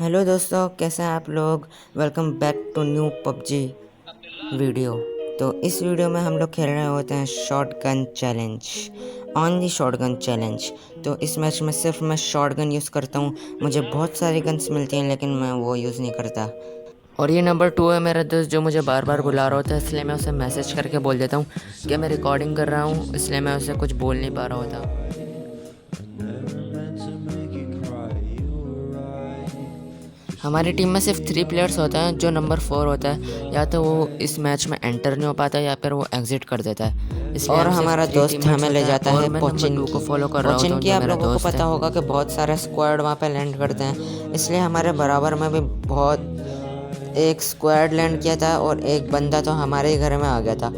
Hello दोस्तों, कैसे हैं आप लोग। Welcome back to new PUBG video. तो इस वीडियो में हम लोग खेल रहे होते हैं short gun challenge, only short gun challenge. तो इस मैच में सिर्फ मैं शॉर्ट गन यूज़ करता हूँ। मुझे बहुत सारी गन्स मिलती हैं लेकिन मैं वो यूज़ नहीं करता। और ये नंबर 2 है मेरा दोस्त, जो मुझे बार बार बुला रहा होता है, इसलिए मैं उसे मैसेज करके बोल देता हूँ कि मैं रिकॉर्डिंग कर रहा हूँ, इसलिए मैं उसे कुछ बोल नहीं पा रहा होता। हमारी टीम में सिर्फ 3 प्लेयर्स होते हैं। जो नंबर 4 होता है या तो वो इस मैच में एंटर नहीं हो पाता या फिर वो एग्जिट कर देता है, इसलिए और हमारा दोस्त हमें ले जाता है पोचिन की। पोचिन की आप लोगों को पता होगा कि बहुत सारे स्क्वाड वहाँ पे लैंड करते हैं, इसलिए हमारे बराबर में भी बहुत एक स्क्वाड लैंड किया था और एक बंदा तो हमारे ही घर में आ गया था।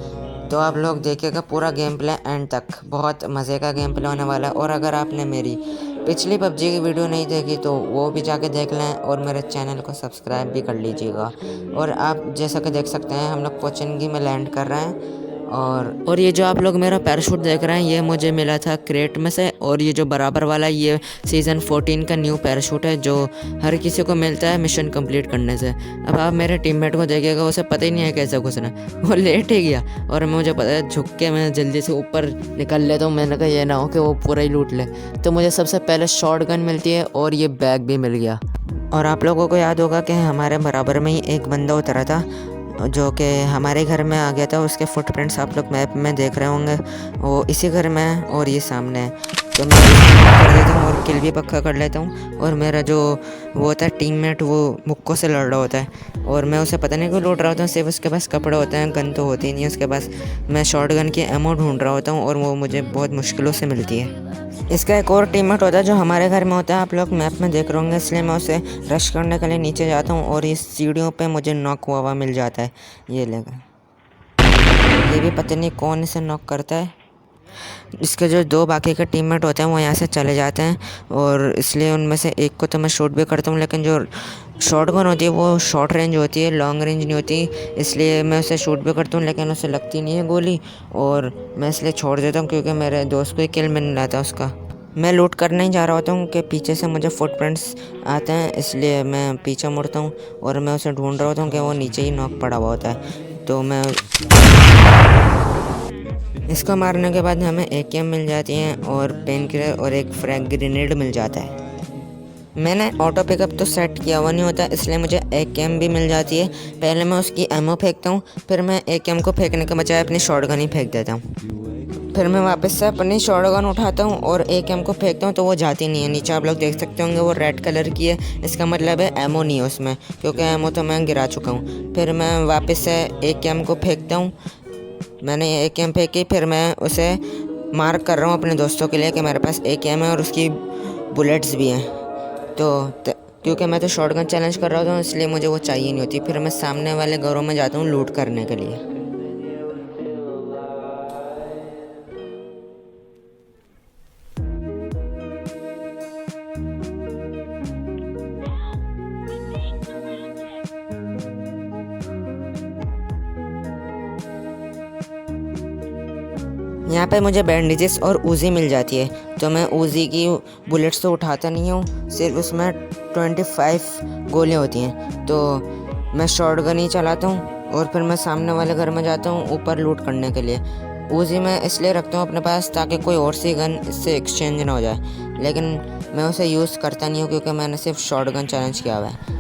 तो आप लोग देखिएगा पूरा गेम प्ले एंड तक, बहुत मज़े का गेम प्ले होने वाला है। और अगर आपने मेरी पिछली पबजी की वीडियो नहीं देखी तो वो भी जाके देख लें और मेरे चैनल को सब्सक्राइब भी कर लीजिएगा। और आप जैसा कि देख सकते हैं हम लोग पोचिंगी में लैंड कर रहे हैं। और ये जो आप लोग मेरा पैराशूट देख रहे हैं ये मुझे मिला था क्रेट में से, और ये जो बराबर वाला ये सीज़न 14 का न्यू पैराशूट है जो हर किसी को मिलता है मिशन कंप्लीट करने से। अब आप मेरे टीममेट को देखिएगा, उसे पता ही नहीं है कैसे घुसना, वो लेट ही गया और मुझे पता है झुक के मैं जल्दी से ऊपर निकल लेता हूँ। मैंने कहा ये ना हो कि वो पूरा ही लूट ले। तो मुझे सबसे पहले शॉट गन मिलती है और ये बैग भी मिल गया। और आप लोगों को याद होगा कि हमारे बराबर में ही एक बंदा उतरा था जो कि हमारे घर में आ गया था। उसके फुटप्रिंट्स आप लोग मैप में देख रहे होंगे, वो इसी घर में है और ये सामने है। तो मैं कर देता हूँ और किल भी पक्का कर लेता हूँ। और मेरा जो वो होता है टीममेट, वो मुक्को से लड़ रहा होता है और मैं उसे पता नहीं क्यों लूट रहा होता हूँ। सिर्फ उसके पास कपड़े होते हैं, गन तो होती नहीं है उसके पास। मैं शॉर्ट गन की एमो ढूंढ रहा होता हूँ और वो मुझे बहुत मुश्किलों से मिलती है। इसका एक और टीममेट होता है जो हमारे घर में होता है, आप लोग मैप में देख रहे होंगे, इसलिए मैं उसे रश करने के लिए नीचे जाता हूँ और इस सीढ़ियों पे मुझे नॉक हुआ मिल जाता है। ये लेगा, ये भी पता नहीं कौन इसे नॉक करता है। इसके जो 2 बाकी के टीममेट होते हैं वो यहाँ से चले जाते हैं और इसलिए उनमें से एक को तो मैं शूट भी करता हूँ, लेकिन जो शॉर्ट गन होती है वो शॉर्ट रेंज होती है, लॉन्ग रेंज नहीं होती। इसलिए मैं उसे शूट भी करता हूँ लेकिन उसे लगती नहीं है गोली, और मैं इसलिए छोड़ देता हूँ क्योंकि मेरे दोस्त को ही किल मिल रहा था उसका। मैं लूट करने ही जा रहा होता हूँ कि पीछे से मुझे फुटप्रिंट्स आते हैं, इसलिए मैं पीछे मुड़ता हूँ और मैं उसे ढूंढ रहा होता हूँ कि वो नीचे ही नॉक पड़ा हुआ होता है। तो मैं इसको मारने के बाद हमें एकेएम मिल जाती है और पेन किलर और एक फ्रैग ग्रेनेड मिल जाता है। मैंने ऑटो पिकअप तो सेट किया हुआ नहीं होता, इसलिए मुझे एकेएम भी मिल जाती है। पहले मैं उसकी एमओ फेंकता हूँ, फिर मैं एकेएम को फेंकने के बजाय अपनी शॉटगन ही फेंक देता हूँ। फिर मैं वापस से अपनी शॉटगन उठाता हूँ और एकेएम को फेंकता हूँ तो वो जाती नहीं है नीचे। आप लोग देख सकते होंगे वो रेड कलर की है, इसका मतलब है एमओ नहीं है उसमें, क्योंकि एमओ तो मैं गिरा चुका हूँ। फिर मैं वापस से एकेएम को फेंकता हूँ। मैंने एक एम फेंकी, फिर मैं उसे मार्क कर रहा हूँ अपने दोस्तों के लिए कि मेरे पास एक एम है और उसकी बुलेट्स भी हैं। क्योंकि मैं तो शॉटगन चैलेंज कर रहा था इसलिए मुझे वो चाहिए नहीं होती। फिर मैं सामने वाले घरों में जाता हूँ लूट करने के लिए। यहाँ पे मुझे बैंडेजेस और ऊज़ी मिल जाती है, तो मैं ऊज़ी की बुलेट्स तो उठाता नहीं हूँ, सिर्फ उसमें 25 गोलियाँ होती हैं। तो मैं शॉटगन ही चलाता हूँ और फिर मैं सामने वाले घर में जाता हूँ ऊपर लूट करने के लिए। ऊज़ी मैं इसलिए रखता हूँ अपने पास ताकि कोई और सी गन इससे एक्सचेंज ना हो जाए, लेकिन मैं उसे यूज़ करता नहीं हूँ क्योंकि मैंने सिर्फ शॉटगन चैलेंज किया हुआ है।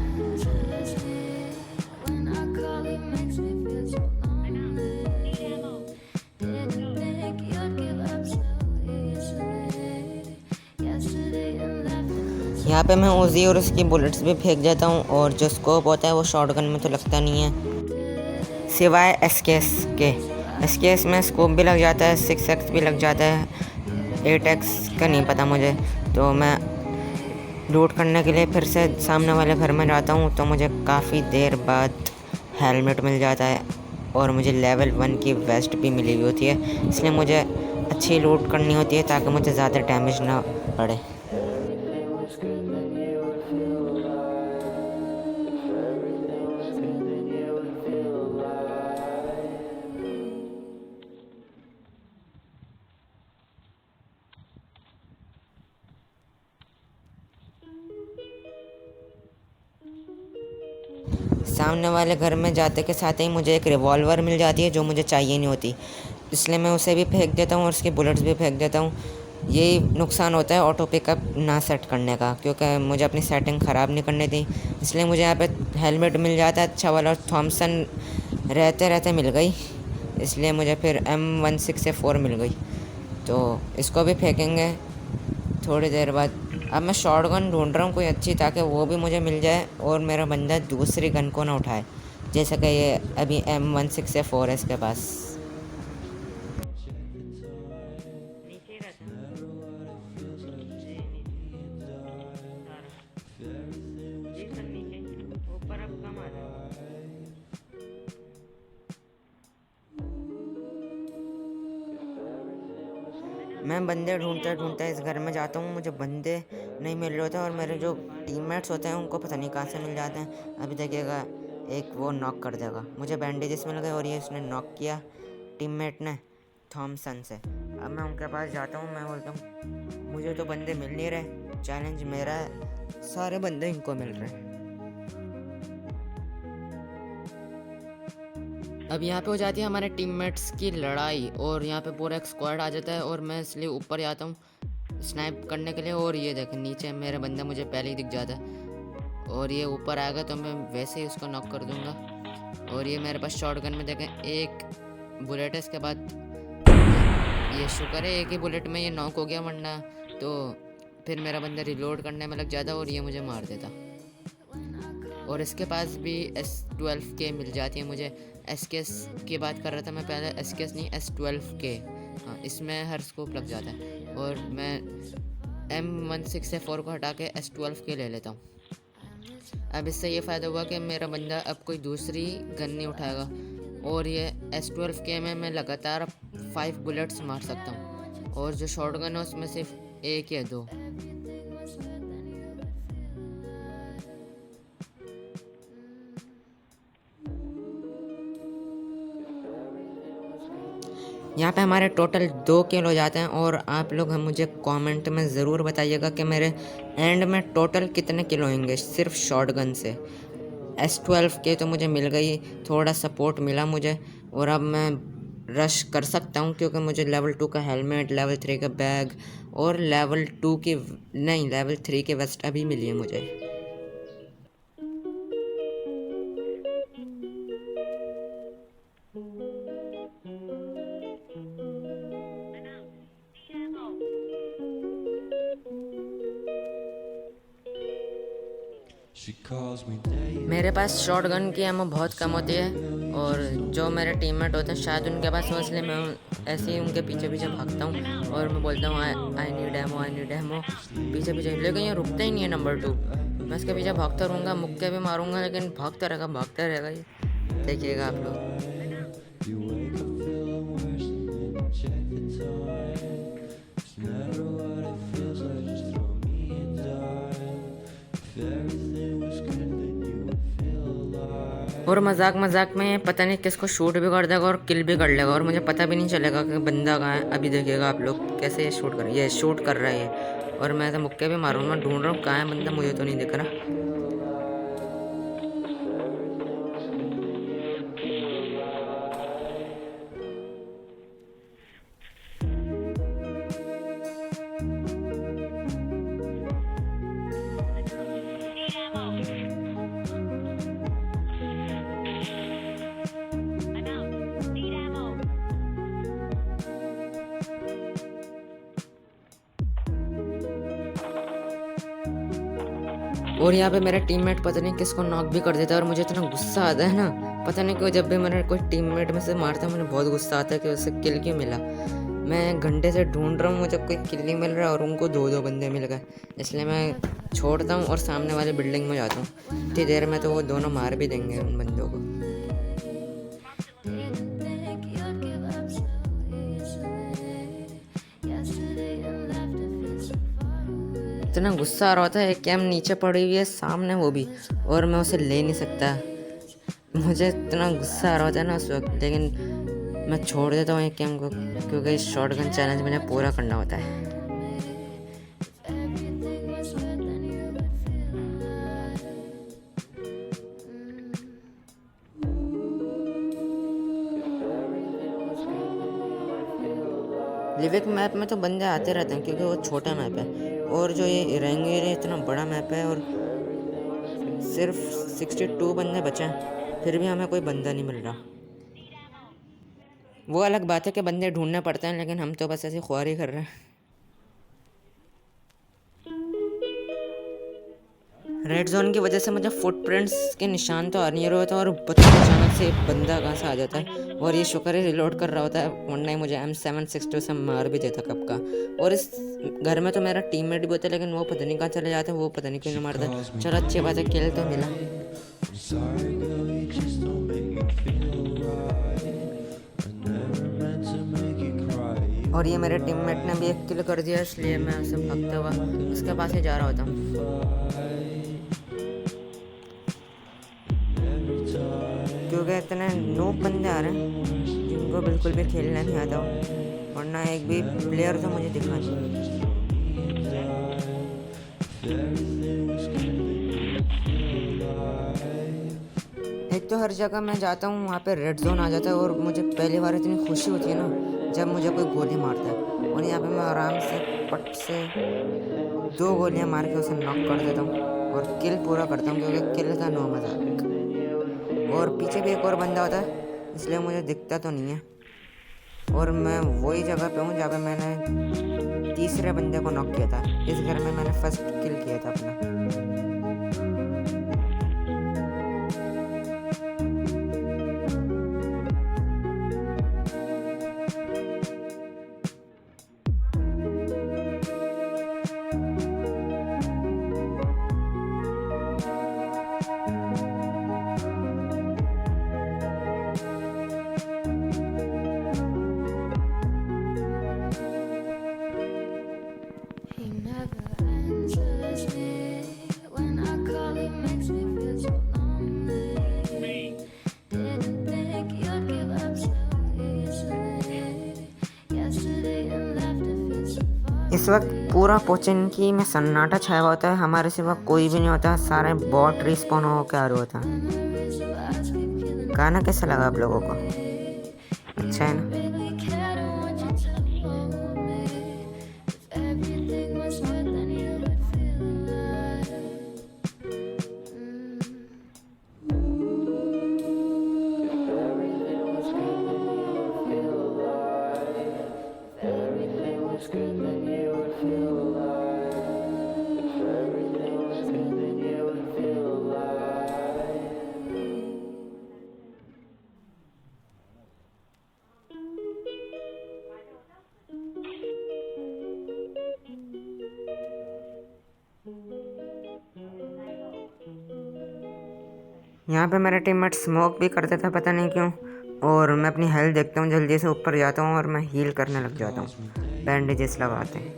यहाँ पे मैं उज़ी और उसकी बुलेट्स भी फेंक देता हूँ और जो स्कोप होता है वो शॉटगन में तो लगता नहीं है, सिवाय एसकेएस के। एसकेएस में स्कोप भी लग जाता है, 6x भी लग जाता है, 8x का नहीं पता मुझे। तो मैं लूट करने के लिए फिर से सामने वाले घर में जाता हूँ तो मुझे काफ़ी देर बाद हेलमेट मिल जाता है और मुझे लेवल 1 की वेस्ट भी मिली हुई होती है, इसलिए मुझे अच्छी लूट करनी होती है ताकि मुझे ज़्यादा डैमेज ना पड़े। सामने वाले घर में जाते के साथ ही मुझे एक रिवॉल्वर मिल जाती है जो मुझे चाहिए नहीं होती, इसलिए मैं उसे भी फेंक देता हूँ और उसकी बुलेट्स भी फेंक देता हूँ। यही नुकसान होता है ऑटो पिकअप ना सेट करने का, क्योंकि मुझे अपनी सेटिंग ख़राब नहीं करनी थी। इसलिए मुझे यहाँ पे हेलमेट मिल जाता है अच्छा वाला, और थॉमसन रहते रहते मिल गई, इसलिए मुझे फिर M16A4 मिल गई। तो इसको भी फेंकेंगे थोड़ी देर बाद। अब मैं शॉटगन ढूंढ रहा हूँ कोई अच्छी, ताकि वो भी मुझे मिल जाए और मेरा बंदा दूसरी गन को ना उठाए, जैसा कि ये अभी M16A4 है इसके पास। मैं बंदे ढूंढते ढूंढते इस घर में जाता हूँ, मुझे बंदे नहीं मिल रहे होते, और मेरे जो टीममेट्स होते हैं उनको पता नहीं कहाँ से मिल जाते हैं। अभी देखिएगा एक वो नॉक कर देगा, मुझे बैंडेजेस मिल गए और ये उसने नॉक किया टीममेट ने थॉमसन से। अब मैं उनके पास जाता हूँ, मैं बोलता हूँ मुझे तो बंदे मिल नहीं रहे, चैलेंज मेरा है, सारे बंदे इनको मिल रहे हैं। अब यहाँ पे हो जाती है हमारे टीममेट्स की लड़ाई, और यहाँ पे पूरा एक स्क्वाड आ जाता है, और मैं इसलिए ऊपर जाता हूँ स्नाइप करने के लिए। और ये देखें नीचे मेरा बंदा मुझे पहले ही दिख जाता है, और ये ऊपर आएगा तो मैं वैसे ही उसको नॉक कर दूंगा। और ये मेरे पास शॉटगन में देखें एक बुलेट है, इसके बाद ये शुक्र है एक ही बुलेट में ये नॉक हो गया, वरना तो फिर मेरा बंदा रिलोड करने में लग जाता और ये मुझे मार देता। और इसके पास भी S12K मिल जाती है मुझे। SKS की बात कर रहा था मैं पहले, SKS नहीं S12K, हाँ इसमें हर स्कोप लग जाता है। और मैं M16A4 को हटा के S12K ले लेता हूँ। अब इससे ये फ़ायदा हुआ कि मेरा बंदा अब कोई दूसरी गन नहीं उठाएगा, और ये S12K में मैं लगातार 5 बुलेट्स मार सकता हूँ, और जो शॉटगन है उसमें सिर्फ एक या दो। यहाँ पे हमारे टोटल 2 किल हो जाते हैं, और आप लोग हम मुझे कमेंट में ज़रूर बताइएगा कि मेरे एंड में टोटल कितने किल होंगे सिर्फ शॉटगन से। S12K तो मुझे मिल गई, थोड़ा सपोर्ट मिला मुझे, और अब मैं रश कर सकता हूँ क्योंकि मुझे लेवल 2 का हेलमेट, लेवल 3 का बैग और लेवल 3 की वेस्ट अभी मिली है मुझे। मेरे पास शॉटगन की एमो बहुत कम होती है, और जो मेरे टीममेट होते हैं शायद उनके पास हो, इसलिए मैं ऐसे ही उनके पीछे पीछे भागता हूँ और मैं बोलता हूँ आई नीड एमो पीछे पीछे। लेकिन ये रुकता ही नहीं है नंबर 2, मैं इसके पीछे भागता रहूँगा, मुक्के भी मारूंगा लेकिन भागता रहेगा ये, देखिएगा आप लोग। और मजाक में पता नहीं किसको शूट भी कर देगा और किल भी कर लेगा, और मुझे पता भी नहीं चलेगा कि बंदा कहाँ है। अभी देखिएगा आप लोग कैसे ये शूट कर रहा है, और मैं तो मुक्के भी मारूंगा, ढूंढ रहा हूँ कहाँ है बंदा, मुझे तो नहीं दिख रहा। और यहाँ पे मेरा टीममेट पता नहीं किसको नॉक भी कर देता है, और मुझे इतना गुस्सा आता है ना, पता नहीं क्यों जब भी मैंने कोई टीममेट में से मारता है मुझे बहुत गुस्सा आता है कि उसे किल क्यों मिला। मैं घंटे से ढूंढ रहा हूँ, मुझे कोई किल नहीं मिल रहा, और उनको 2 बंदे मिल गए, इसलिए मैं छोड़ता हूँ और सामने वाले बिल्डिंग में जाता हूँ। इतनी देर में तो वो दोनों मार भी देंगे उन बंदों को। इतना गुस्सा आ रहा होता है, एक कैम नीचे पड़ी हुई है सामने वो भी, और मैं उसे ले नहीं सकता, मुझे इतना गुस्सा आ रहा होता है ना उस वक्त, लेकिन मैं छोड़ देता हूँ एक कैम को, क्योंकि इस शॉटगन चैलेंज मुझे पूरा करना होता है। लिविक मैप में तो बंदे आते रहते हैं क्योंकि वो छोटा मैप है, और जो ये रेंगेर इतना बड़ा मैप है और सिर्फ 62 बंदे बचे हैं, फिर भी हमें कोई बंदा नहीं मिल रहा। वो अलग बात है कि बंदे ढूंढने पड़ते हैं, लेकिन हम तो बस ऐसी ख्वारी कर रहे हैं। रेड जोन की वजह से मुझे फुटप्रिंट्स के निशान तो आ नहीं रहे होते और पता नहीं अचानक से बंदा कहाँ से आ जाता है, और ये शुक्र है रिलोड कर रहा होता है, वरना ही मुझे M762 से मार भी देता कब का। और इस घर में तो मेरा टीममेट भी होता है, लेकिन वो पता नहीं कहाँ चले जाते हैं, वो पता नहीं क्यों नहीं मारता। चलो अच्छी बात है, किल तो मिला। और ये मेरे टीममेट ने भी एक किल कर दिया, इसलिए मैं उसे भागते हुआ उसके पास ही जा रहा होता हूँ, क्योंकि इतने नूब बंदे आ रहे हैं जिनको बिल्कुल भी खेलना नहीं आता हो, वरना एक भी प्लेयर तो मुझे दिखा नहीं। एक तो हर जगह मैं जाता हूँ वहाँ पे रेड जोन आ जाता है, और मुझे पहली बार इतनी खुशी होती है ना जब मुझे कोई गोली मारता है, और यहाँ पे मैं आराम से पट से 2 गोलियाँ मार के उसे नॉक कर देता हूँ और किल पूरा करता हूँ, क्योंकि किल का नो मजाक। और पीछे भी एक और बंदा होता है, इसलिए मुझे दिखता तो नहीं है, और मैं वही जगह पे हूँ जहाँ पे मैंने तीसरे बंदे को नॉक किया था। इस घर में मैंने फर्स्ट किल किया था अपना। इस वक्त पूरा पोचिनकी में सन्नाटा छाया हुआ होता है, हमारे सिवा कोई भी नहीं होता, सारे बॉट रिस्पॉन होकर आ रहे होता है। गाना कैसा लगा आप लोगों को? अच्छा है ना? यहाँ पे मेरा टीममेट स्मोक भी करता था, पता नहीं क्यों, और मैं अपनी हेल्थ देखता हूँ, जल्दी से ऊपर जाता हूँ और मैं हील करने लग जाता हूँ, बैंडेजेस लगाते हैं।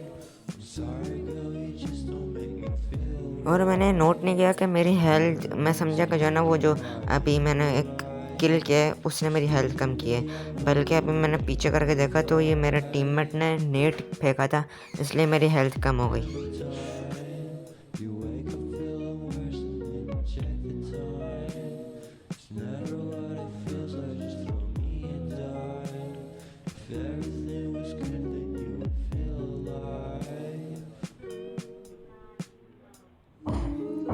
और मैंने नोट नहीं किया कि मेरी हेल्थ, मैं समझा कि जो ना वो जो अभी मैंने एक किल किया है उसने मेरी हेल्थ कम की है, बल्कि अभी मैंने पीछे करके देखा तो ये मेरे टीममेट ने नेट फेंका था, इसलिए मेरी हेल्थ कम हो गई।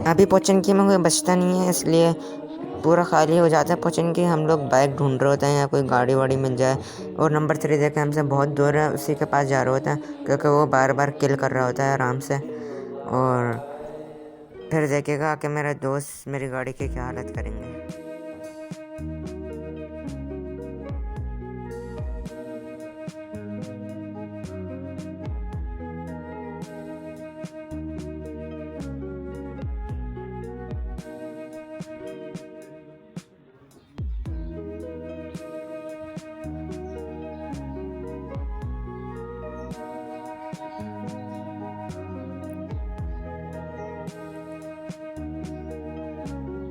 अभी पोचिनकी में कोई बचता नहीं है, इसलिए पूरा खाली हो जाता है पोचिनकी। हम लोग बाइक ढूंढ रहे होते हैं या कोई गाड़ी वाड़ी मिल जाए, और नंबर 3 देखे हमसे बहुत दूर है, उसी के पास जा रहे होते हैं, क्योंकि वो बार बार किल कर रहा होता है आराम से। और फिर देखेगा कि मेरे दोस्त मेरी गाड़ी की क्या हालत करेंगे।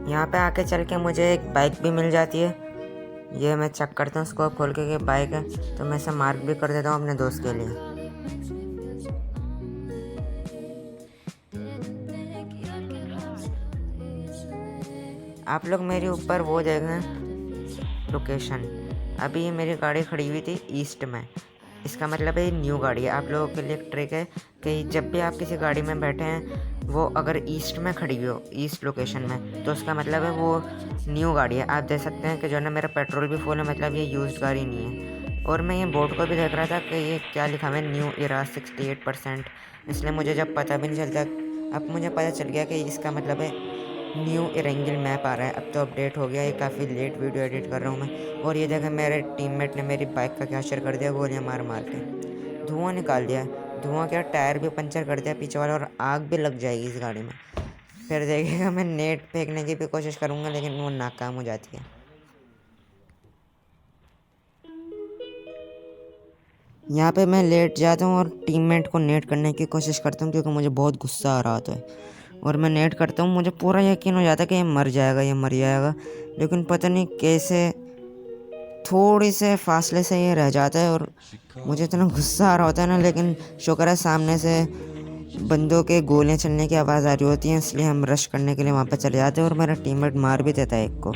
यहाँ पे आके चल के मुझे एक बाइक भी मिल जाती है। ये मैं चेक करता हूँ उसको खोल के कि बाइक है, तो मैं इसे मार्क भी कर देता हूँ अपने दोस्त के लिए। आप लोग मेरे ऊपर वो देखें लोकेशन, अभी ये मेरी गाड़ी खड़ी हुई थी ईस्ट में, इसका मतलब है ये न्यू गाड़ी है। आप लोगों के लिए एक ट्रिक है कि जब भी आप किसी गाड़ी में बैठे हैं, वो अगर ईस्ट में खड़ी हुई हो, ईस्ट लोकेशन में, तो उसका मतलब है वो न्यू गाड़ी है। आप देख सकते हैं कि जो है ना मेरा पेट्रोल भी फुल है, मतलब ये यूज्ड गाड़ी नहीं है। और मैं ये बोर्ड को भी देख रहा था कि ये क्या लिखा हुआ है, न्यू इरा 68%। इसलिए मुझे जब पता भी नहीं चलता, अब मुझे पता चल गया कि इसका मतलब है न्यू इरेंगल मैप आ रहा है। अब तो अपडेट हो गया। ये काफ़ी लेट वीडियो एडिट कर रहा हूँ मैं। और ये देखें मेरे टीममेट ने मेरी बाइक का क्या शेयर कर दिया, गोलियाँ मार मार के धुआं निकाल दिया। धुआं क्या, टायर भी पंचर कर दिया पीछे वाला, और आग भी लग जाएगी इस गाड़ी में। फिर देखिएगा मैं नेट फेंकने की भी कोशिश करूँगा, लेकिन वो नाकाम हो जाती है। यहाँ पे मैं लेट जाता हूँ और टीममेट को नेट करने की कोशिश करता हूँ, क्योंकि मुझे बहुत गुस्सा आ रहा होता है। और मैं नेट करता हूँ, मुझे पूरा यकीन हो जाता है कि ये मर जाएगा, ये मर जाएगा, लेकिन पता नहीं कैसे थोड़ी से फासले से ये रह जाता है। और मुझे इतना गुस्सा आ रहा होता है ना, लेकिन शुक्र है सामने से बंदों के गोलियां चलने की आवाज़ आ रही होती है, इसलिए हम रश करने के लिए वहाँ पे चले जाते हैं। और मेरा टीममेट मार भी देता है एक को।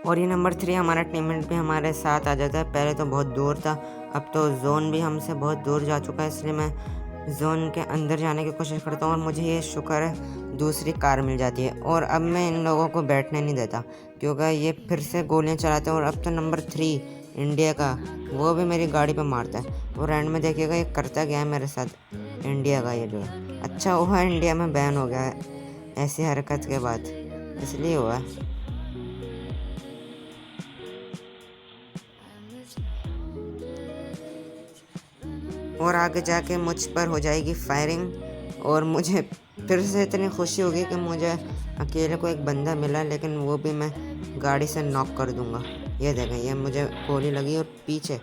और ये नंबर 3 हमारा टीममेट भी हमारे साथ आ जाता है। पहले तो बहुत दूर था, अब तो जोन भी हमसे बहुत दूर जा चुका है, इसलिए मैं जोन के अंदर जाने की कोशिश करता हूँ। और मुझे ये शुक्र है दूसरी कार मिल जाती है। और अब मैं इन लोगों को बैठने नहीं देता, क्योंकि ये फिर से गोलियाँ चलाते हैं। और अब तो नंबर 3 इंडिया का, वो भी मेरी गाड़ी पे मारता है। और एंड में देखिएगा ये करता गया है मेरे साथ, इंडिया का ये जो है। अच्छा हुआ इंडिया में बैन हो गया है ऐसी हरकत के बाद, इसलिए हुआ है। और आगे जाके मुझ पर हो जाएगी फायरिंग, और मुझे फिर से इतनी खुशी होगी कि मुझे अकेले को एक बंदा मिला, लेकिन वो भी मैं गाड़ी से नॉक कर दूंगा। ये देखें, ये मुझे गोली लगी और पीछे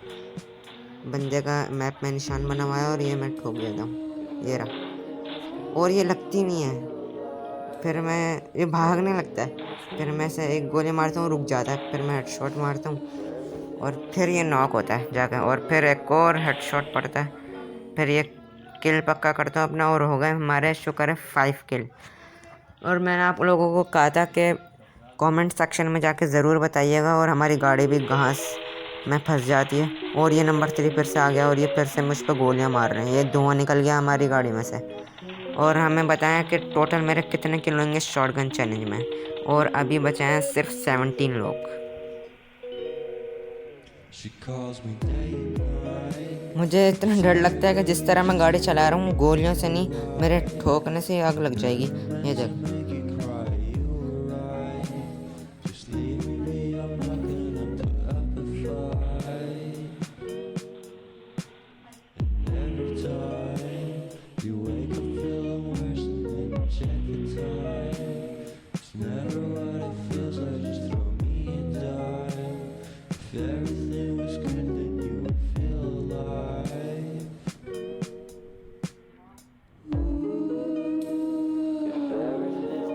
बंदे का मैप में निशान बना हुआ है, और ये मैं ठोक देता हूँ, ये रहा। और ये लगती नहीं है, फिर मैं ये भागने लगता है, फिर मैं से एक गोली मारता हूँ, रुक जाता है, फिर मैं हेडशॉट मारता हूँ, और फिर ये नॉक होता है जाकर, और फिर एक और हेडशॉट पड़ता है, फिर ये किल पक्का करता हूँ अपना, और हो गए हमारे शुक्र है 5 किल। और मैंने आप लोगों को कहा था कि कमेंट सेक्शन में जाके ज़रूर बताइएगा। और हमारी गाड़ी भी घास में फंस जाती है। और ये नंबर 3 फिर से आ गया, और ये फिर से मुझ पर गोलियाँ मार रहे हैं। ये धुआं निकल गया हमारी गाड़ी में से। और हमें बताया कि टोटल मेरे कितने किल होंगे शॉटगन चैलेंज में, और अभी बचे हैं सिर्फ 17 लोग। मुझे इतना डर लगता है कि जिस तरह मैं गाड़ी चला रहा हूँ, गोलियों से नहीं, मेरे ठोकने से आग लग जाएगी। ये जगह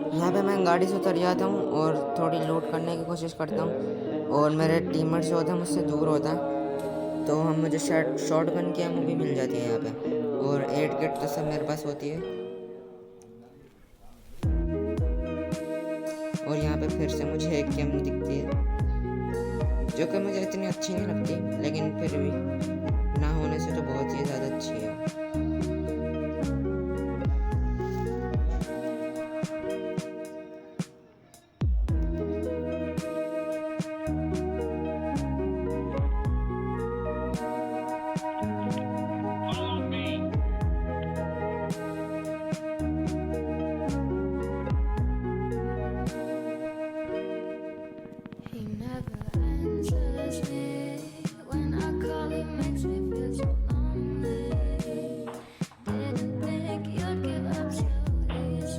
यहाँ पे मैं गाड़ी से उतर जाता हूँ और थोड़ी लूट करने की कोशिश करता हूँ। और मेरे टीममेट जो होता है मुझसे दूर होता है, तो हम मुझे शॉर्ट गन की एमो भी मिल जाती है यहाँ पे। और 8 किट तो सब मेरे पास होती है। और यहाँ पे फिर से मुझे एक गेम दिखती है, जो कि मुझे इतनी अच्छी नहीं लगती, लेकिन फिर भी ना होने से तो बहुत ही ज़्यादा अच्छी है।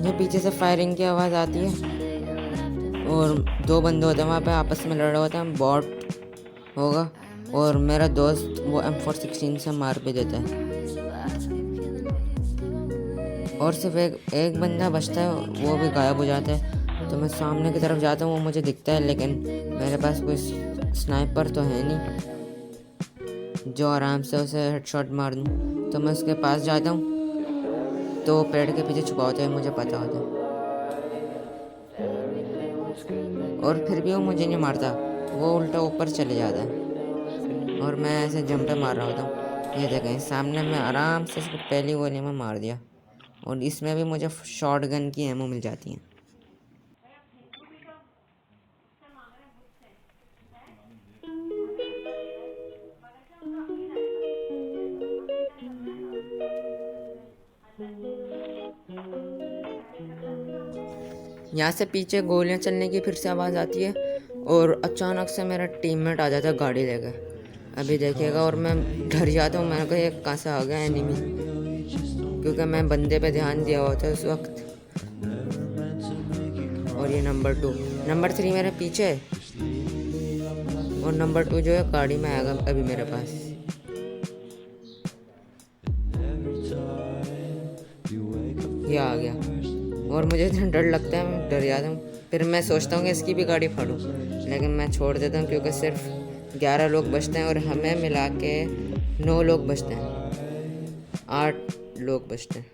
ये पीछे से फायरिंग की आवाज़ आती है और 2 बंदे होते हैं वहाँ पे आपस में लड़ रहे होते हैं। बॉट होगा और मेरा दोस्त वो M416 से मार भी देता है और सिर्फ एक बंदा बचता है, वो भी गायब हो जाता है। तो मैं सामने की तरफ जाता हूँ, वो मुझे दिखता है लेकिन मेरे पास कोई स्नाइपर तो है नहीं जो आराम से उसे हेडशॉट मार दूँ। तो मैं उसके पास जाता हूँ तो पेड़ के पीछे छुपा होता है, मुझे पता होता है और फिर भी वो मुझे नहीं मारता, वो उल्टा ऊपर चले जाता है और मैं ऐसे जंपे मार रहा होता हूँ। ये देखें सामने मैं आराम से उसको पहली गोली में मार दिया और इसमें भी मुझे शॉट गन की एमो मिल जाती है। यहाँ से पीछे गोलियाँ चलने की फिर से आवाज़ आती है और अचानक से मेरा टीममेट आ जाता है गाड़ी लेकर। अभी देखिएगा और मैं डर जाता हूँ, मैंने कहा ये कहाँ से आ गया एनिमी, क्योंकि मैं बंदे पे ध्यान दिया हुआ था उस वक्त। और ये नंबर 3 मेरे पीछे है और नंबर 2 जो है गाड़ी में आएगा अभी मेरे पास। ये आ गया और मुझे इतना डर लगता है, मैं डर जाता हूँ। फिर मैं सोचता हूँ कि इसकी भी गाड़ी फाड़ूँ, लेकिन मैं छोड़ देता हूँ क्योंकि सिर्फ 11 लोग बचते हैं और हमें मिला के 9 लोग बचते हैं, 8 लोग बचते हैं।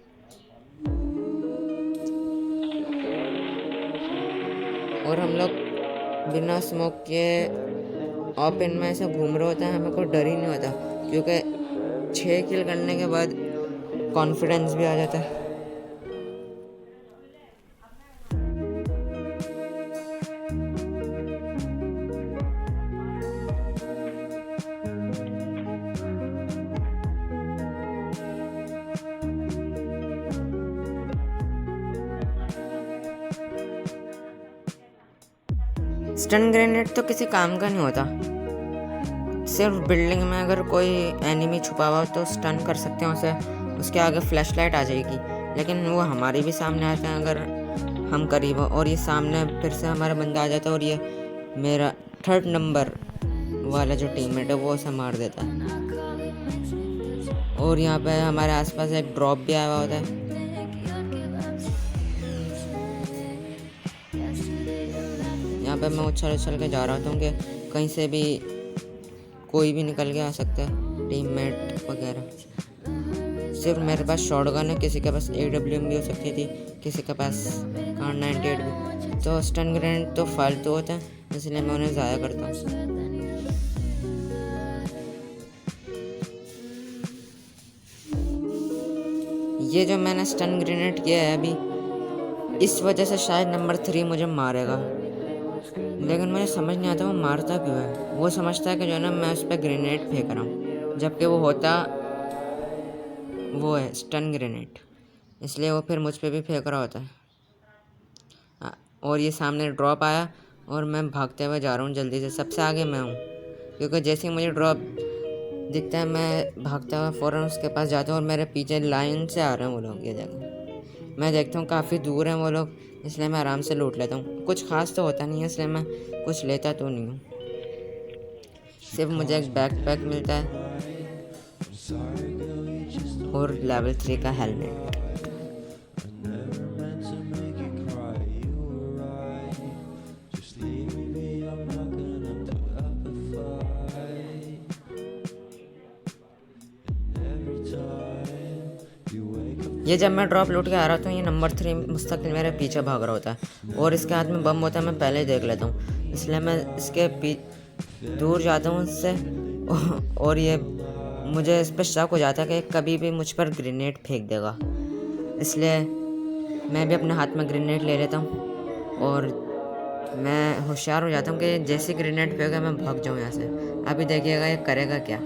और हम लोग बिना स्मोक के ओपन में ऐसे घूम रहे होते हैं, हमें कोई डर ही नहीं होता क्योंकि 6 किल करने के बाद कॉन्फिडेंस भी आ जाता है। स्टन ग्रेनेड तो किसी काम का नहीं होता, सिर्फ बिल्डिंग में अगर कोई एनिमी छुपा हुआ तो स्टन कर सकते हैं उसे, उसके आगे फ्लैशलाइट आ जाएगी, लेकिन वो हमारे भी सामने आते हैं अगर हम करीब हो। और ये सामने फिर से हमारा बंदा आ जाता है और ये मेरा 3rd नंबर वाला जो टीममेट है वो उसे मार देता है। और यहाँ पे हमारे आसपास एक ड्रॉप भी आया हुआ होता है। यहाँ पे मैं उछल के जा रहा था कि कहीं से भी कोई भी निकल के आ सकता है, टीममेट वगैरह। सिर्फ मेरे पास शॉटगन है, किसी के पास AWM भी हो सकती थी, किसी के पास Kar98 भी। तो स्टन ग्रेनेड तो फालतू होता है, इसलिए मैं उन्हें ज़ाया करता हूँ। ये जो मैंने स्टन ग्रेनेड किया है अभी, इस वजह से शायद नंबर 3 मुझे मारेगा, लेकिन मुझे समझ नहीं आता वो मारता क्यों है। वो समझता है कि जो है ना मैं उस पर ग्रेनेड फेंक रहा हूँ, जबकि वो होता वो है स्टन ग्रेनेड, इसलिए वो फिर मुझ पे भी फेंक रहा होता है। और ये सामने ड्रॉप आया और मैं भागते हुए जा रहा हूँ जल्दी से, सबसे आगे मैं हूँ क्योंकि जैसे ही मुझे ड्रॉप दिखता है मैं भागता हुआ फ़ौरन उसके पास जाता हूँ और मेरे पीछे लाइन से आ रहे हैं वो लोग। ये जगह मैं देखता हूँ काफ़ी दूर हैं वो लोग, इसलिए मैं आराम से लूट लेता हूँ। कुछ खास तो होता नहीं है इसलिए मैं कुछ लेता तो नहीं हूँ, सिर्फ मुझे एक बैकपैक मिलता है और लेवल 3 का हेलमेट। ये जब मैं ड्रॉप लूट के आ रहा था, ये नंबर 3 मुस्तकिल मेरे पीछे भाग रहा होता है और इसके हाथ में बम होता है, मैं पहले ही देख लेता हूँ, इसलिए मैं इसके दूर जाता हूँ उससे। और ये मुझे इस पर शक हो जाता है कि कभी भी मुझ पर ग्रेनेड फेंक देगा, इसलिए मैं भी अपने हाथ में ग्रेनेड ले लेता हूँ और मैं होशियार हो जाता हूँ कि जैसे ग्रेनेड फेंका मैं भाग जाऊँ यहाँ से। अभी देखिएगा ये करेगा क्या।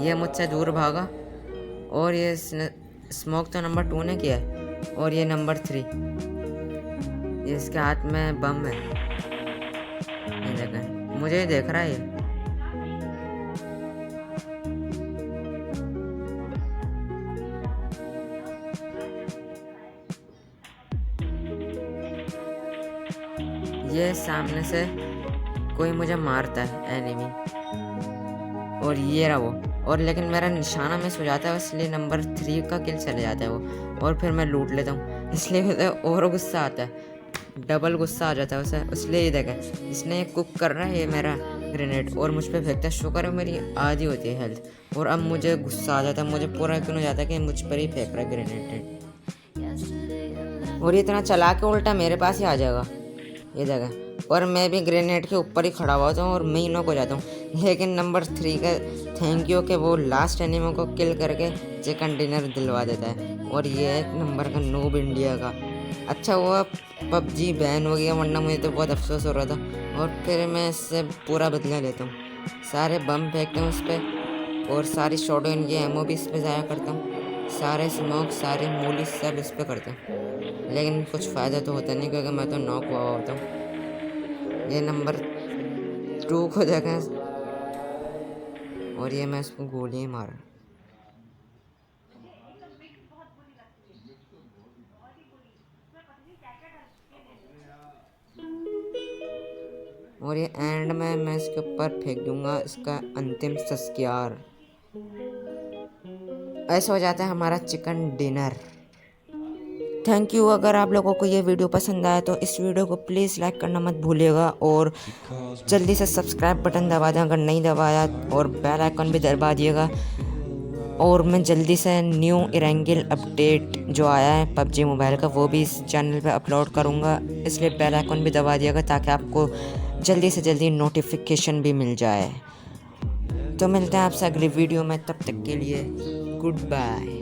ये मुझसे दूर भागा और ये स्मोक तो नंबर 2 ने किया है और ये नंबर 3, ये इसके हाथ में बम है, ये देखें मुझे ही देख रहा है ये। ये सामने से कोई मुझे मारता है एनिमी, और ये रहा वो, और लेकिन मेरा निशाना मिस हो जाता है, इसलिए नंबर 3 का किल चले जाता है वो, और फिर मैं लूट लेता हूँ। इसलिए मुझे और गुस्सा आता है, डबल गुस्सा आ जाता है उसे। इसलिए ये देखा, इसने ये कुक कर रहा है ये मेरा ग्रेनेड और मुझ पर फेंकता है। शुक्र है मेरी आधी होती है हेल्थ, और अब मुझे गुस्सा आ जाता है, मुझे पूरा यकीन हो जाता है कि मुझ पर ही फेंक रहा है ग्रेनेड, और ये इतना चला के उल्टा मेरे पास ही आ जाएगा ये जगह। और मैं भी ग्रेनेड के ऊपर ही खड़ा हुआ था और मैं ही नॉक हो जाता हूँ। लेकिन नंबर 3 का थैंक यू कि वो लास्ट एनिमी को किल करके चिकन डिनर दिलवा देता है। और ये एक नंबर का नूब इंडिया का। अच्छा हुआ पबजी बैन हो गया, वरना मुझे तो बहुत अफसोस हो रहा था। और फिर मैं इससे पूरा बदला लेता हूँ, सारे बम फेंकता हूँ उस पर, और सारी शॉटगन की एमओ भी इस पर ज़ाया करता हूँ, सारे स्मोक सारी मूली सब इस पर करता हूँ। लेकिन कुछ फ़ायदा तो होता नहीं, क्योंकि मैं तो नॉक हुआ होता हूँ। ये नंबर 2 को देखा, और ये मैं इसको गोली मारा। और ये एंड में मैं इसके ऊपर फेंक दूंगा इसका अंतिम संस्कार। ऐसा हो जाता है हमारा चिकन डिनर। Thank you. अगर आप लोगों को ये वीडियो पसंद आया तो इस वीडियो को प्लीज़ लाइक करना मत भूलिएगा, और जल्दी से सब्सक्राइब बटन दबा दें अगर नहीं दबाया, और बेल आइकन भी दबा दिएगा। और मैं जल्दी से न्यू इरेंगल अपडेट जो आया है पबजी मोबाइल का, वो भी इस चैनल पे अपलोड करूँगा, इसलिए बेल आइकन भी दबा दिएगा ताकि आपको जल्दी से जल्दी नोटिफिकेशन भी मिल जाए। तो मिलते हैं आपसे अगली वीडियो में, तब तक के लिए गुड बाय।